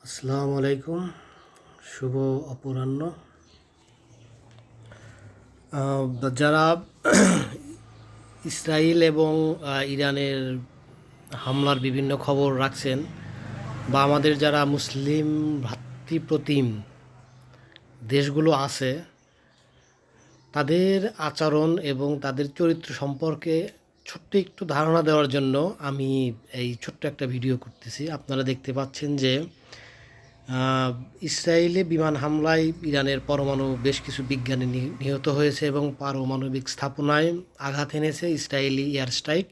আসসালামু আলাইকুম, শুভ অপরাহ্ন। যারা ইসরায়েল এবং ইরানের হামলার বিভিন্ন খবর রাখছেন, বা আমাদের যারা মুসলিম ভ্রাতৃপ্রতিম দেশগুলো আছে, তাদের আচরণ এবং তাদের চরিত্র সম্পর্কে ছোট্ট একটু ধারণা দেওয়ার জন্য আমি এই ছোট্ট একটা ভিডিও করতেছি। আপনারা দেখতে পাচ্ছেন যে ইসরায়েলে বিমান হামলায় ইরানের পরমাণু বেশ কিছু বিজ্ঞানী নিহত হয়েছে এবং পারমাণবিক স্থাপনায় আঘাত এনেছে ইসরায়েলি এয়ার স্ট্রাইক।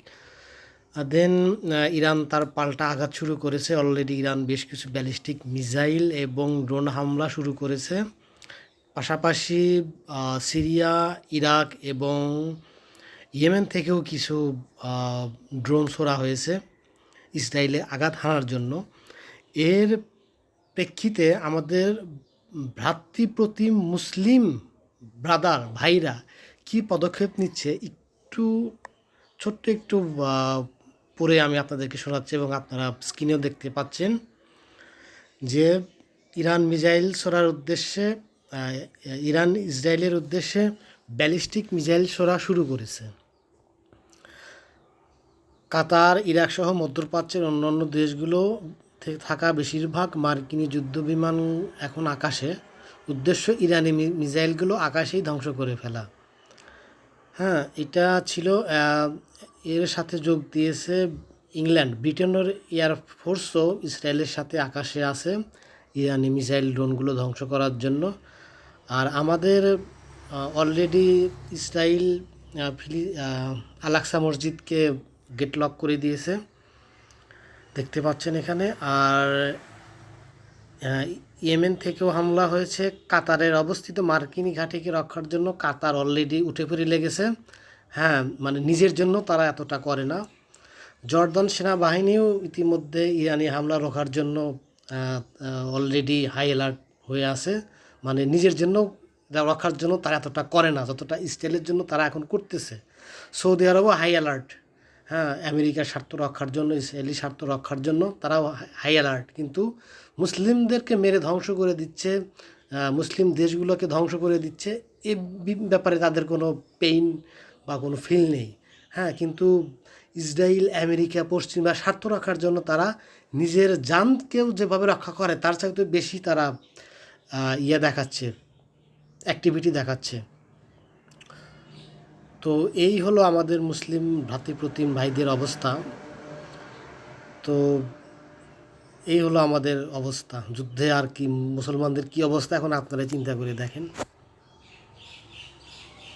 দেন ইরান তার পাল্টা আঘাত শুরু করেছে। অলরেডি ইরান বেশ কিছু ব্যালিস্টিক মিসাইল এবং ড্রোন হামলা শুরু করেছে। পাশাপাশি সিরিয়া, ইরাক এবং ইয়েমেন থেকেও কিছু ড্রোন ছোড়া হয়েছে ইসরায়েলে আঘাত হানার জন্য। এর প্রেক্ষিতে আমাদের ভ্রাতৃপ্রতিম মুসলিম ভাইরা কি পদক্ষেপ নিচ্ছে একটু ছোট্ট একটু পড়ে আমি আপনাদেরকে শোনাচ্ছি, এবং আপনারা স্ক্রিনেও দেখতে পাচ্ছেন যে ইরান মিসাইল ছোড়ার উদ্দেশ্যে ইরান ইসরায়েলের উদ্দেশ্যে ব্যালিস্টিক মিসাইল ছোড়া শুরু করেছে। কাতার, ইরাক সহ মধ্যপ্রাচ্যের অন্যান্য দেশগুলো থাকা বেশিরভাগ মার্কিনী যুদ্ধবিমান এখন আকাশে। উদ্দেশ্য ইরানি মিসাইলগুলো আকাশেই ধ্বংস করে ফেলা। হ্যাঁ, এটা ছিল। এর সাথে যোগ দিয়েছে ইংল্যান্ড। ব্রিটেনের এয়ারফোর্সও ইসরায়েলের সাথে আকাশে আছে ইরানি মিসাইল ড্রোনগুলো ধ্বংস করার জন্য। আর আমাদের অলরেডি ইসরায়েল আল-আকসা মসজিদকে গেট লক করে দিয়েছে, দেখতে পাচ্ছেন এখানে। আর ইয়েমেন থেকেও হামলা হয়েছে। কাতারের অবস্থিত মার্কিনী ঘাঁটিকে রক্ষার জন্য কাতার অলরেডি উঠে পড়ে লেগেছে। হ্যাঁ, মানে নিজের জন্য তারা এতটা করে না। জর্দান সেনাবাহিনীও ইতিমধ্যে ইরানি হামলা রোখার জন্য অলরেডি হাই অ্যালার্ট হয়ে আছে। মানে নিজের জন্য রক্ষার জন্য তারা এতটা করে না যতটা ইসরায়েলের জন্য তারা এখন করতেছে। সৌদি আরবও হাই অ্যালার্ট। হ্যাঁ, আমেরিকার স্বার্থ রক্ষার জন্য, ইসরায়েলি স্বার্থ রক্ষার জন্য তারাও হাই অ্যালার্ট। কিন্তু মুসলিমদেরকে মেরে ধ্বংস করে দিচ্ছে, মুসলিম দেশগুলোকে ধ্বংস করে দিচ্ছে, এ ব্যাপারে তাদের কোনো পেইন বা কোনো ফিল নেই। হ্যাঁ, কিন্তু ইসরায়েল, আমেরিকা, পশ্চিমা স্বার্থ রক্ষার জন্য তারা নিজের জানকেও যেভাবে রক্ষা করে তার চাইতে বেশি তারা দেখাচ্ছে, অ্যাক্টিভিটি দেখাচ্ছে। তো এই হলো আমাদের মুসলিম ভ্রাতৃপ্রতিম ভাইদের অবস্থা। তো এই হলো আমাদের অবস্থা। যুদ্ধে আর কি মুসলমানদের কি অবস্থা এখন আপনারা চিন্তা করে দেখেন।